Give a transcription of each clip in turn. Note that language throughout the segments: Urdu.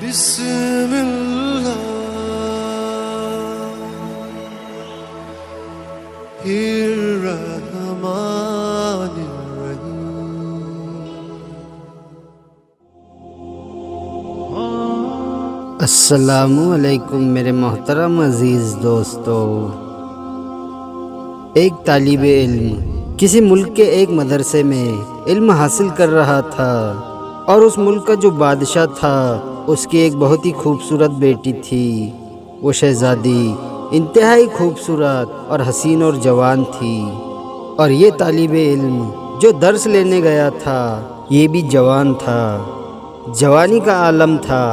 بسم اللہ الرحمن الرحیم۔ السلام علیکم میرے محترم عزیز دوستو۔ ایک طالب علم کسی ملک کے ایک مدرسے میں علم حاصل کر رہا تھا، اور اس ملک کا جو بادشاہ تھا اس کی ایک بہت ہی خوبصورت بیٹی تھی۔ وہ شہزادی انتہائی خوبصورت اور حسین اور جوان تھی، اور یہ طالب علم جو درس لینے گیا تھا یہ بھی جوان تھا، جوانی کا عالم تھا۔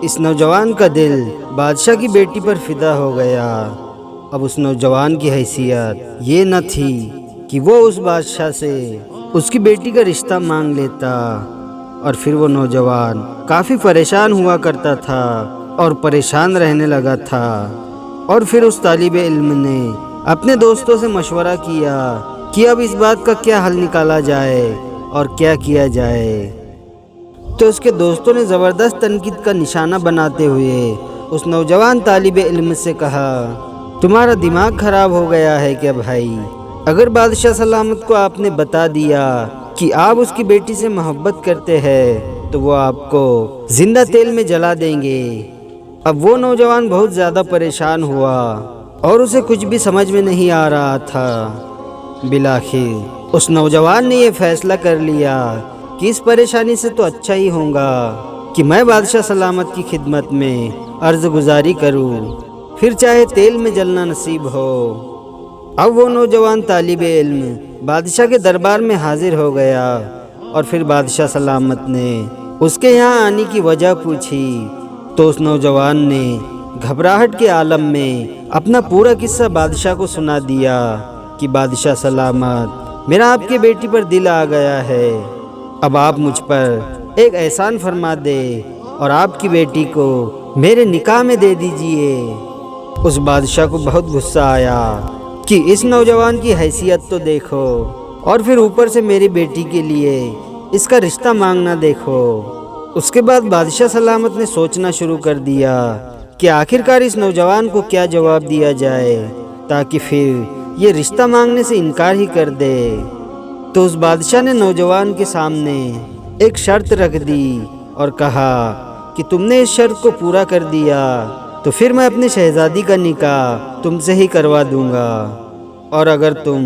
اس نوجوان کا دل بادشاہ کی بیٹی پر فدا ہو گیا۔ اب اس نوجوان کی حیثیت یہ نہ تھی کہ وہ اس بادشاہ سے اس کی بیٹی کا رشتہ مانگ لیتا، اور پھر وہ نوجوان کافی پریشان ہوا کرتا تھا اور پریشان رہنے لگا تھا۔ اور پھر اس طالب علم نے اپنے دوستوں سے مشورہ کیا کہ اب اس بات کا کیا حل نکالا جائے اور کیا کیا جائے۔ تو اس کے دوستوں نے زبردست تنقید کا نشانہ بناتے ہوئے اس نوجوان طالب علم سے کہا، تمہارا دماغ خراب ہو گیا ہے کیا بھائی؟ اگر بادشاہ سلامت کو آپ نے بتا دیا کہ آپ اس کی بیٹی سے محبت کرتے ہیں تو وہ آپ کو زندہ تیل میں جلا دیں گے۔ اب وہ نوجوان بہت زیادہ پریشان ہوا اور اسے کچھ بھی سمجھ میں نہیں آ رہا تھا۔ بالآخر اس نوجوان نے یہ فیصلہ کر لیا کہ اس پریشانی سے تو اچھا ہی ہوگا کہ میں بادشاہ سلامت کی خدمت میں عرض گزاری کروں، پھر چاہے تیل میں جلنا نصیب ہو۔ اب وہ نوجوان طالب علم بادشاہ کے دربار میں حاضر ہو گیا، اور پھر بادشاہ سلامت نے اس کے یہاں آنے کی وجہ پوچھی تو اس نوجوان نے گھبراہٹ کے عالم میں اپنا پورا قصہ بادشاہ کو سنا دیا کہ بادشاہ سلامت، میرا آپ کی بیٹی پر دل آ گیا ہے، اب آپ مجھ پر ایک احسان فرما دے اور آپ کی بیٹی کو میرے نکاح میں دے دیجئے۔ اس بادشاہ کو بہت غصہ آیا کہ اس نوجوان کی حیثیت تو دیکھو، اور پھر اوپر سے میری بیٹی کے لیے اس کا رشتہ مانگنا دیکھو۔ اس کے بعد بادشاہ سلامت نے سوچنا شروع کر دیا کہ آخرکار اس نوجوان کو کیا جواب دیا جائے تاکہ پھر یہ رشتہ مانگنے سے انکار ہی کر دے۔ تو اس بادشاہ نے نوجوان کے سامنے ایک شرط رکھ دی اور کہا کہ تم نے اس شرط کو پورا کر دیا تو پھر میں اپنی شہزادی کا نکاح تم سے ہی کروا دوں گا، اور اگر تم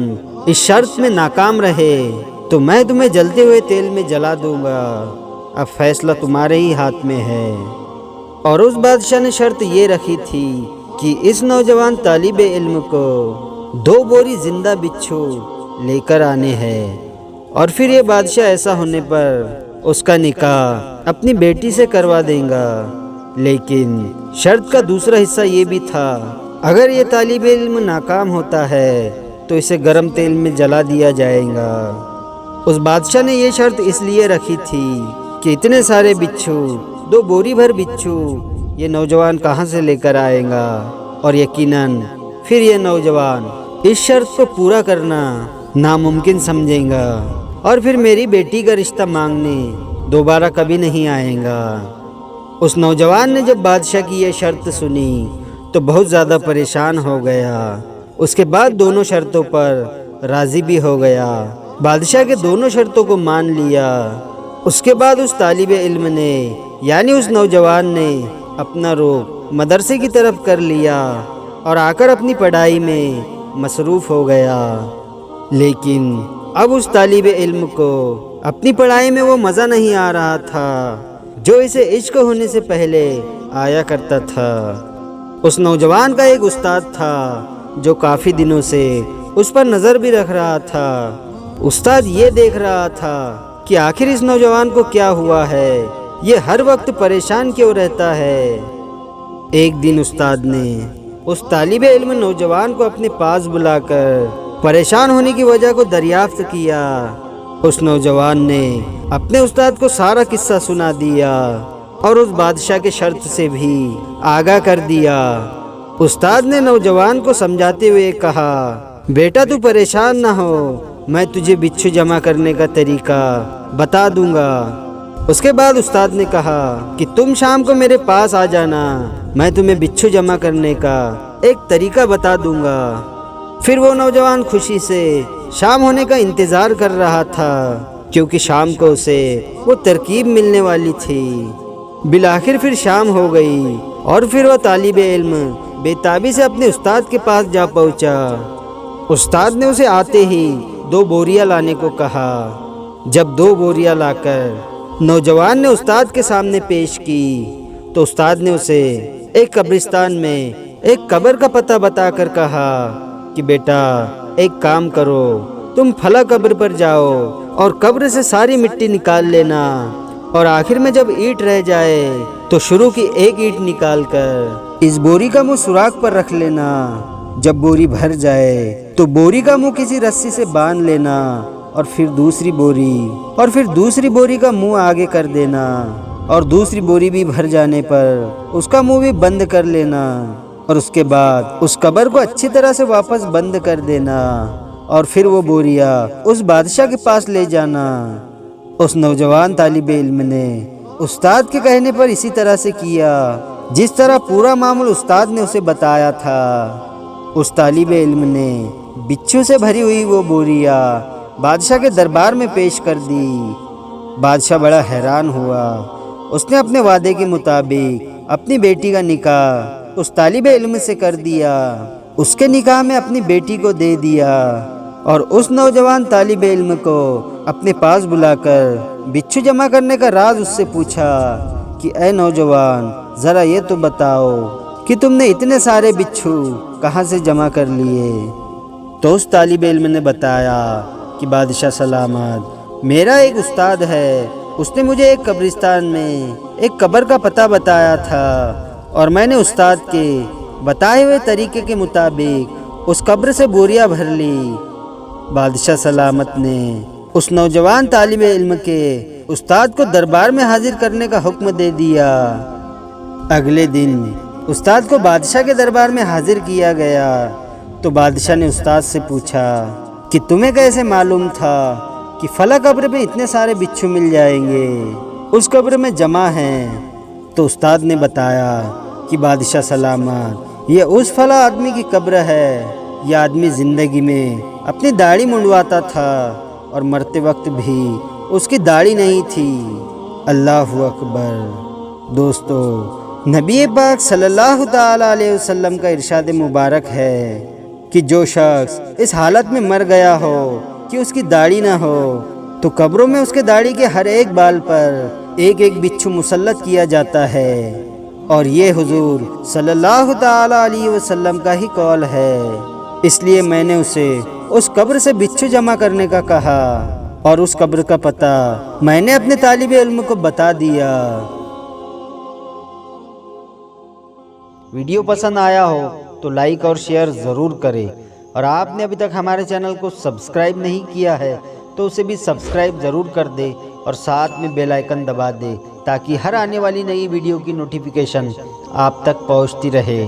اس شرط میں ناکام رہے تو میں تمہیں جلتے ہوئے تیل میں جلا دوں گا۔ اب فیصلہ تمہارے ہی ہاتھ میں ہے۔ اور اس بادشاہ نے شرط یہ رکھی تھی کہ اس نوجوان طالب علم کو 2 بوری زندہ بچھو لے کر آنے ہیں، اور پھر یہ بادشاہ ایسا ہونے پر اس کا نکاح اپنی بیٹی سے کروا دیں گا۔ لیکن شرط کا دوسرا حصہ یہ بھی تھا، اگر یہ طالب علم ناکام ہوتا ہے تو اسے گرم تیل میں جلا دیا جائے گا۔ اس بادشاہ نے یہ شرط اس لیے رکھی تھی کہ اتنے سارے بچھو، 2 بوری بھر بچھو یہ نوجوان کہاں سے لے کر آئے گا، اور یقیناً پھر یہ نوجوان اس شرط کو پورا کرنا ناممکن سمجھیں گا، اور پھر میری بیٹی کا رشتہ مانگنے دوبارہ کبھی نہیں آئے گا۔ اس نوجوان نے جب بادشاہ کی یہ شرط سنی تو بہت زیادہ پریشان ہو گیا۔ اس کے بعد دونوں شرطوں پر راضی بھی ہو گیا، بادشاہ کے دونوں شرطوں کو مان لیا۔ اس کے بعد اس طالب علم نے یعنی اس نوجوان نے اپنا رخ مدرسے کی طرف کر لیا اور آ کر اپنی پڑھائی میں مصروف ہو گیا۔ لیکن اب اس طالب علم کو اپنی پڑھائی میں وہ مزہ نہیں آ رہا تھا جو اسے عشق ہونے سے پہلے آیا کرتا تھا۔ اس نوجوان کا ایک استاد تھا جو کافی دنوں سے اس پر نظر بھی رکھ رہا تھا۔ استاد یہ دیکھ رہا تھا کہ آخر اس نوجوان کو کیا ہوا ہے، یہ ہر وقت پریشان کیوں رہتا ہے۔ ایک دن استاد نے اس طالب علم نوجوان کو اپنے پاس بلا کر پریشان ہونے کی وجہ کو دریافت کیا۔ اس نوجوان نے اپنے استاد کو سارا قصہ سنا دیا اور اس بادشاہ کے شرط سے بھی آگاہ کر دیا۔ استاد نے نوجوان کو سمجھاتے ہوئے کہا، بیٹا تو پریشان نہ ہو، میں تجھے بچھو جمع کرنے کا طریقہ بتا دوں گا۔ اس کے بعد استاد نے کہا کہ تم شام کو میرے پاس آ جانا، میں تمہیں بچھو جمع کرنے کا ایک طریقہ بتا دوں گا۔ پھر وہ نوجوان خوشی سے شام ہونے کا انتظار کر رہا تھا، کیونکہ شام کو اسے وہ ترکیب ملنے والی تھی۔ بالآخر پھر شام ہو گئی اور پھر وہ طالب علم بے تابی سے اپنے استاد کے پاس جا پہنچا۔ استاد نے اسے آتے ہی 2 بوریاں لانے کو کہا۔ جب 2 بوریاں لا کر نوجوان نے استاد کے سامنے پیش کی تو استاد نے اسے ایک قبرستان میں ایک قبر کا پتہ بتا کر کہا کہ بیٹا ایک کام کرو، تم فلاں قبر پر جاؤ اور قبر سے ساری مٹی نکال لینا، اور آخر میں جب اینٹ رہ جائے تو شروع کی ایک اینٹ نکال کر اس بوری کا منہ سوراخ پر رکھ لینا۔ جب بوری بھر جائے تو بوری کا منہ کسی رسی سے باندھ لینا، اور پھر دوسری بوری کا منہ آگے کر دینا، اور دوسری بوری بھی بھر جانے پر اس کا منہ بھی بند کر لینا، اور اس کے بعد اس قبر کو اچھی طرح سے واپس بند کر دینا، اور پھر وہ بوریاں اس بادشاہ کے پاس لے جانا۔ اس نوجوان طالب علم نے استاد کے کہنے پر اسی طرح سے کیا جس طرح پورا معمول استاد نے اسے بتایا تھا۔ اس طالب علم نے بچھو سے بھری ہوئی وہ بوریاں بادشاہ کے دربار میں پیش کر دی۔ بادشاہ بڑا حیران ہوا۔ اس نے اپنے وعدے کے مطابق اپنی بیٹی کا نکاح اس طالب علم سے کر دیا، اس کے نکاح میں اپنی بیٹی کو دے دیا، اور اس نوجوان طالب علم کو اپنے پاس بلا کر بچھو جمع کرنے کا راز اس سے پوچھا کہ اے نوجوان، ذرا یہ تو بتاؤ کہ تم نے اتنے سارے بچھو کہاں سے جمع کر لیے؟ تو اس طالب علم نے بتایا کہ بادشاہ سلامت، میرا ایک استاد ہے، اس نے مجھے ایک قبرستان میں ایک قبر کا پتہ بتایا تھا، اور میں نے استاد کے بتائے ہوئے طریقے کے مطابق اس قبر سے بوریاں بھر لی۔ بادشاہ سلامت نے اس نوجوان طالب علم کے استاد کو دربار میں حاضر کرنے کا حکم دے دیا۔ اگلے دن استاد کو بادشاہ کے دربار میں حاضر کیا گیا تو بادشاہ نے استاد سے پوچھا کہ تمہیں کیسے معلوم تھا کہ فلاں قبر میں اتنے سارے بچھو مل جائیں گے، اس قبر میں جمع ہیں؟ تو استاد نے بتایا کہ بادشاہ سلامت، یہ اس فلاں آدمی کی قبر ہے۔ یہ آدمی زندگی میں اپنی داڑھی منڈواتا تھا اور مرتے وقت بھی اس کی داڑھی نہیں تھی۔ اللہ اکبر۔ دوستو، نبی پاک صلی اللہ تعالی علیہ وسلم کا ارشاد مبارک ہے کہ جو شخص اس حالت میں مر گیا ہو کہ اس کی داڑھی نہ ہو تو قبروں میں اس کے داڑھی کے ہر ایک بال پر ایک ایک بچھو مسلط کیا جاتا ہے، اور یہ حضور صلی اللہ تعالی علیہ وسلم کا ہی قول ہے۔ اس لیے میں نے اسے اس قبر سے بچھو جمع کرنے کا کہا، اور اس قبر کا پتہ میں نے اپنے طالب علم کو بتا دیا۔ ویڈیو پسند آیا ہو تو لائک اور شیئر ضرور کریں، اور آپ نے ابھی تک ہمارے چینل کو سبسکرائب نہیں کیا ہے تو اسے بھی سبسکرائب ضرور کر دے، اور ساتھ میں بیل آئیکن دبا دے تاکہ ہر آنے والی نئی ویڈیو کی نوٹیفیکیشن آپ تک پہنچتی رہے۔